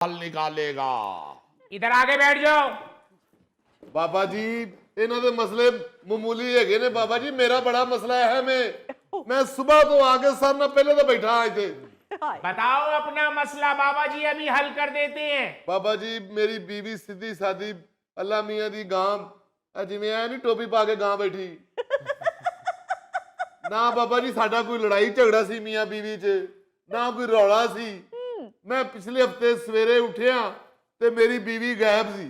हल निकालेगा। इधर आगे बैठ जाओ। बाबा जी इन्हों के मसले मामूली है ने बाबा जी, मेरा बड़ा मसला है। मैं सुबह तो आके सर ना पहले तो बैठा आज थे। बताओ अपना मसला, बाबा जी अभी हल कर देते हैं। बाबा जी मेरी बीवी सीधी सादी अल्लाह मियां दी गां जिवें ऐ नहीं टोपी पा के गां बैठी ना बाबा जी साडा कोई लड़ाई झगड़ा सी मियां बीवी च, ना कोई रौला सी। मैं पिछले हफ्ते सवेरे उठिया ते मेरी बीवी गायब सी।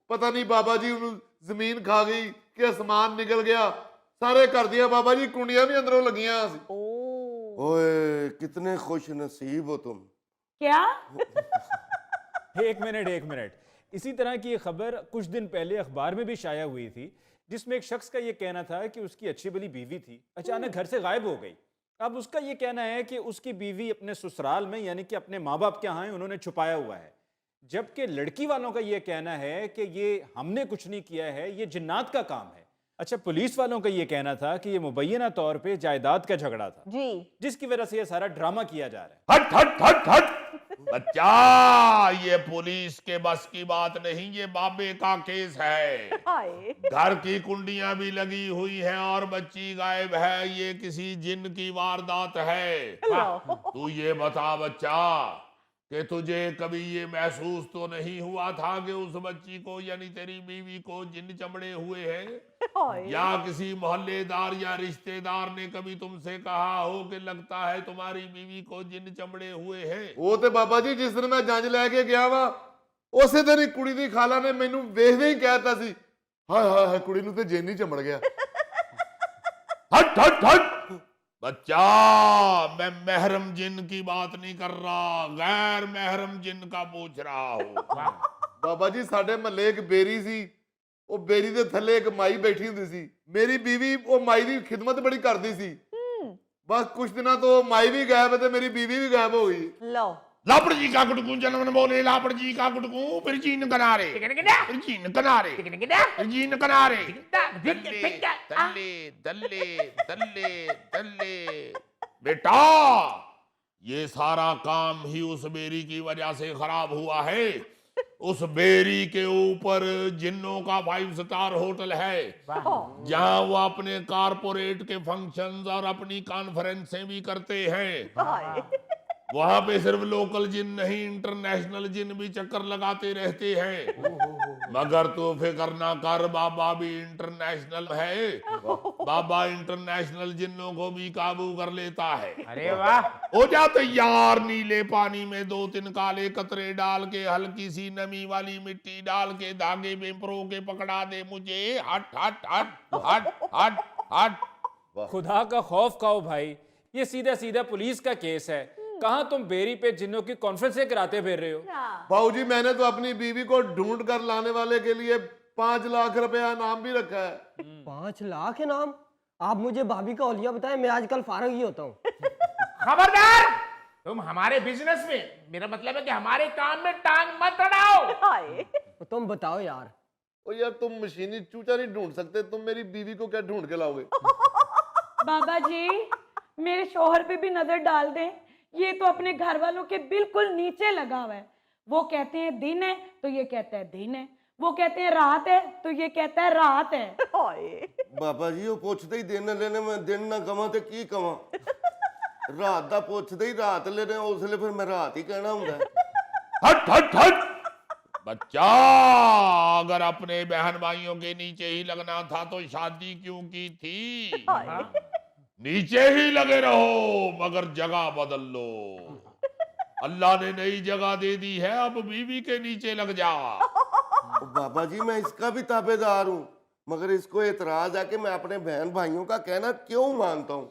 पता नहीं बाबा जी उन्हें जमीन खा गई कि आसमान निकल गया। सारे कर दिया बाबा जी, कुंडियां भी अंदरों लगियां सी। ओए कितने खुश नसीब हो तुम। क्या? एक मिनट। इसी तरह की खबर कुछ दिन पहले अखबार में भी शाया हुई थी, जिसमें एक शख्स का यह कहना था कि उसकी अच्छी भली बीवी थी, अचानक घर से गायब हो गई। अब उसका यह कहना है कि उसकी बीवी अपने ससुराल में यानी कि अपने माँ बाप के यहाँ उन्होंने छुपाया हुआ है, जबकि लड़की वालों का यह कहना है कि ये हमने कुछ नहीं किया है, ये जिन्नात का काम है। अच्छा, पुलिस वालों का यह कहना था कि यह मुबैना तौर पे जायदाद का झगड़ा था जी, जिसकी वजह से यह सारा ड्रामा किया जा रहा है। हट हट हट हट बच्चा, ये पुलिस के बस की बात नहीं, ये बाबे का केस है। घर की कुंडियां भी लगी हुई हैं और बच्ची गायब है, ये किसी जिन की वारदात है। तू ये बता बच्चा कि तुझे कभी ये महसूस तो नहीं हुआ था कि उस बच्ची को यानी तेरी बीवी को जिन चमड़े हुए हैं, या किसी मोहल्लेदार या रिश्तेदार ने कभी तुमसे कहा हो कि लगता है तुम्हारी बीवी को जिन चमड़े हुए हैं? वो तो बाबा जी जिस दिन मैं जंज लेके गया वा उसे दिन ही कुड़ी दी खाला ने मैनू वेखदे ही कहता सी, हाय हाय हाय कुड़ी नू ते जिन ही चमड़ गया। हट हट हट बच्चा, मैं महरम जिन की बात नहीं कर रहा, गैर महरम जिन का पूछ रहा हूं। बाबा जी साडे महल्ले एक बेरी सी, वो बेरी दे थल्ले एक माई बैठी हुंदी सी। मेरी बीवी वो माई दी खिदमत बड़ी करदी सी। बस कुछ दिनों तो माई भी गायब है ते मेरी बीवी भी गायब हो गई। लो लापड़ जी का गुटकू जन्म बोले, लापड़ जी का गुटकू फिर जीन किनारे, फिर जीन किनारे, फिर जीन किनारे, दल्ले दल्ले दल्ले दल्ले दल्ले। बेटा ये सारा काम ही उस बेरी की वजह से खराब हुआ है। उस बेरी के ऊपर जिन्नों का 5 स्टार होटल है, जहां वो अपने कारपोरेट के फंक्शंस और अपनी कॉन्फ्रेंसें भी करते हैं। वहां पे सिर्फ लोकल जिन नहीं, इंटरनेशनल जिन भी चक्कर लगाते रहते हैं। मगर तो फिक्र ना कर, बाबा भी इंटरनेशनल है। बाबा इंटरनेशनल जिन्नों को भी काबू कर लेता है। अरे वाह, हो जा तैयार, नीले पानी में 2-3 काले कतरे डाल के हल्की सी नमी वाली मिट्टी डाल के धागे में प्रो के पकड़ा दे मुझे। हट हट हट हट हट हट। खुदा का खौफ खाओ भाई, ये सीधा सीधा पुलिस का केस है। कहां तुम बेरी पे जिन्नों की कॉन्फ्रेंसें कराते फिर रहे हो? बाबूजी मैंने तो अपनी बीवी को ढूंढ कर लाने वाले के लिए 5 लाख रुपया इनाम भी रखा है। 5 लाख इनाम? आप मुझे भाभी का औलिया बताएं, मैं आजकल फारग ही होता हूँ। खबरदार, तुम हमारे बिजनेस में, मेरा मतलब है कि हमारे काम में टांग मत अड़ाओ। तुम बताओ यार। ओ यार तुम मशीनी चूचा नहीं ढूंढ सकते, तुम मेरी बीवी को क्या ढूंढ के लाओगे? बाबा जी मेरे शोहर पे भी नजर डाल दें, ये तो अपने घर वालों के बिल्कुल नीचे लगा हुआ है। वो कहते हैं दिन है तो ये कहता है दिन है, वो कहते हैं रात है तो ये कहता है रात है। बाबा जी वो पूछते ही दिन लेने में दिन ना कमा ते की कमा, रात दा पूछते ही रात लेने उसले फिर मैं रात ही कहना हुंदा। हट हट हट बच्चा, अगर अपने बहन भाइयों के नीचे ही लगना था तो शादी क्यों की थी? नीचे ही लगे रहो मगर जगह बदल लो। अल्लाह ने नई जगह दे दी है, अब बीवी के नीचे लग जा। बाबा जी मैं इसका भी ताबेदार हूँ, मगर इसको एतराज है कि मैं अपने बहन भाइयों का कहना क्यों मानता हूँ।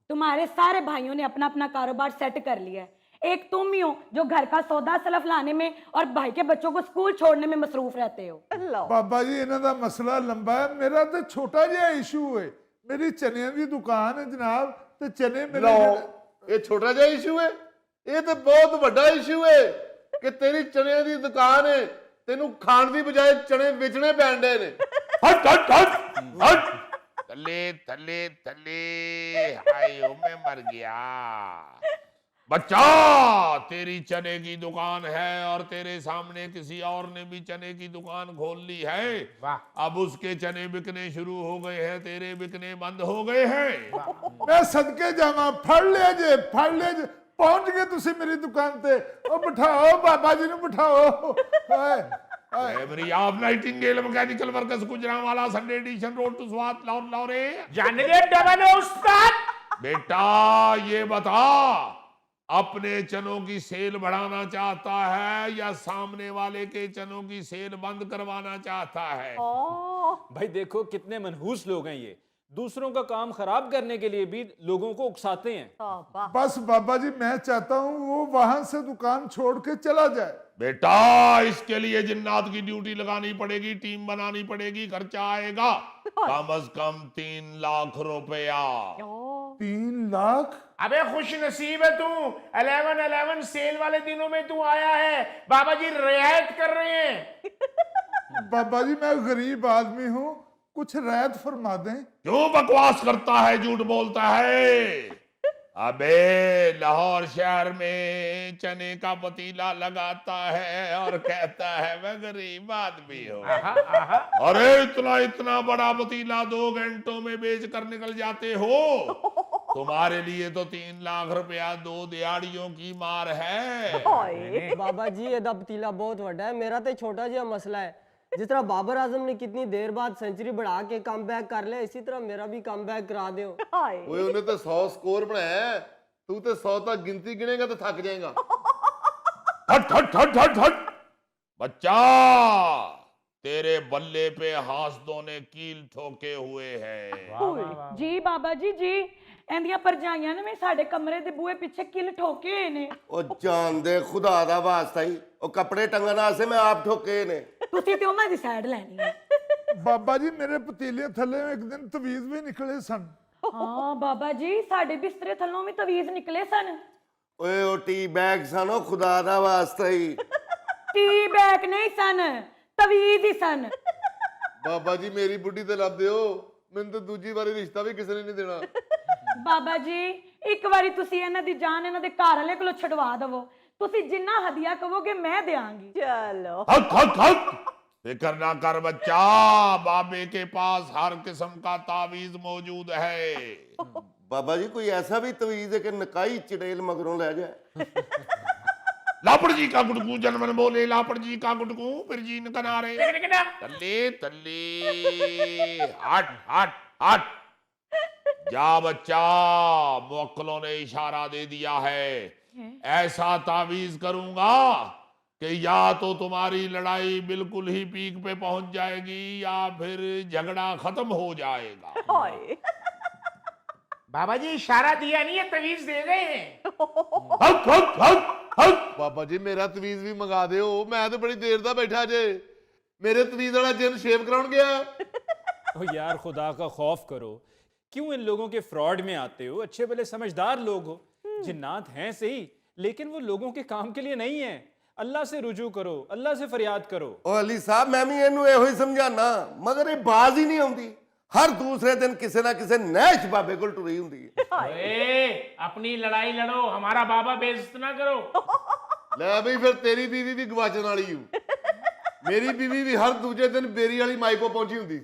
तुम्हारे सारे भाइयों ने अपना अपना कारोबार सेट कर लिया है, एक तुम ही हो जो घर का सौदा सलफ लाने में और भाई के बच्चों को स्कूल छोड़ने में मसरूफ रहते हो। बाबा जी इन्हों का मसला लंबा है, मेरा तो छोटा जिहा इशू है। मेरी चनिया की दुकान है जनाब, तो चने मेरे ये छोटा जिहा इशू है? ये तो बहुत बड़ा इशू है कि तेरी चने की दुकान है, तेनू खान की बजाय चने बेचने पैन डे ने। हट हट हट हट थले थले थले, हाय मैं मर गया। बच्चा, तेरी चने की दुकान है और तेरे सामने किसी और ने भी चने की दुकान खोल ली है। वाह। अब उसके चने बिकने शुरू हो गए हैं, तेरे बिकने बंद हो गए हैं। मैं सदके जावा, फड़ लिया जे, फड़ लिया जे। पहुंच गए तुसी मेरी दुकान ते। ओ बिठाओ बाबा जी ने, बिठाओ। हाय हाय। Every of nightingale mechanical workers Gujranwala Sunday edition road to Swat Lahore लाहौरे। जाने दे डबल उस्ताद। बेटा ये बता, अपने चनों की सेल बढ़ाना चाहता है या सामने वाले के चनों की सेल बंद करवाना चाहता है? भाई देखो कितने मनहूस लोग हैं ये, दूसरों का काम खराब करने के लिए भी लोगों को उकसाते हैं। बस बाबा जी, मैं चाहता हूँ वो वहां से दुकान छोड़ के चला जाए। बेटा इसके लिए जिन्नात की ड्यूटी लगानी पड़ेगी, टीम बनानी पड़ेगी, खर्चा आएगा कम से कम 3 लाख रुपया। 3 लाख? अबे खुश नसीब है तू, 11/11 सेल वाले दिनों में तू आया है। बाबा जी रियायत कर रहे हैं। बाबा जी मैं गरीब आदमी हूँ, कुछ रियायत फरमा दें। क्यों बकवास करता है, झूठ बोलता है? अबे लाहौर शहर में चने का पतीला लगाता है और कहता है मैं गरीब आदमी हूँ। अरे इतना इतना बड़ा पतीला 2 घंटों में बेच कर निकल जाते हो। तुम्हारे लिए तो 3 लाख रुपया 2 दिहाड़ियों की मार है। बाबा जी ये पतीला बहुत बड़ा है, मेरा तो छोटा जिहा मसला है। जिस तरह बाबर आजम ने कितनी देर बाद सेंचुरी बढ़ा के कम बैक कर लिया, इसी तरह मेरा भी कम बैक करा दो। ओए उन्हें तो 100 स्कोर बनाया है, तू तो 100 तक गिनती गिनेगा तो थक जाएगा। हट हट हट हट हट। बच्चा, तेरे बल्ले पे हासदों ने कील ठोके हुए हैं। जी बाबा जी जी, एंदियां परजाइयां ने मैं साडे कमरे दे बूहे पीछे किल ठोके होए ने। ओ जान दे खुदा दा वास्ता ही, ओ कपड़े टंगना से मैं आप ठोके ने। तुसी ते उन्हां दी साइड लैनी है। बाबा जी मेरे पतीले थले एक दिन तवीज भी निकले सन। हाँ बाबा जी, साडे बिस्तरे थल्लों भी तवीज निकले सन। ओए ओ टी बैग सनो खुदा दा वास्ता ही। टी बैग नहीं सन, तवीज ही सन। बाबा जी मेरी बुढ़ी ते लब दियो, मैनू तो दूजी बारी रिश्ता भी किसी ने नहीं देना। बाबा जी एक बारी तुसी इन्हां दी जान इन्हां दे घर वाले कोलों छडवा दवो, तुसी जिन्ना हदिया कहोगे मैं देंगी। चलो हक हक हक। फिक्र ना कर बच्चा, बाबे के पास हर किस्म का तावीज मौजूद है। बाबा जी कोई ऐसा भी तवीज है कि नकाई चिड़ेल मगरों ले जाए। लापड़ जी का गुटकू जनमन बोले, लापड़ जी का गुटकू फिर जीन कनारे। तल्ले तल्ले हट हट हट। जा बच्चा, मुवक्किलों ने इशारा दे दिया है। ऐसा तावीज करूंगा कि या तो तुम्हारी लड़ाई बिल्कुल ही पीक पे पहुंच जाएगी या फिर झगड़ा खत्म हो जाएगा। बाबा जी इशारा दिया नहीं है, तवीज दे गए हैं। हक हक हक हक। बाबा जी मेरा तवीज भी मंगा दियो, मैं तो बड़ी देर दा बैठा जे। मेरे तवीज वाला जिन शेव कराउन गया। ओ यार खुदा का खौफ करो, क्यों इन लोगों के फ्रॉड में आते हो? अच्छे भले समझदार लोग हो, जिन्नात हैं सही, लेकिन वो लोगों के काम के लिए नहीं है। अल्लाह से रुजू करो, अल्लाह से फरियाद करो। ओ अली साहब मैं भी इनू एहो ही समझाना, मगर ये बाज ही नहीं आउंदी। हर दूसरे दिन किसी ना किसी नैश बाबे को टुरी हुंदी है। ए, अपनी लड़ाई लड़ो, हमारा बाबा बेइज्जत ना करो। ले भाई फिर तेरी बीवी भी गवाचन वाली हूं। मेरी बीवी भी हर दूजे दिन बेरी वाली माई को पहुंची हुंदी।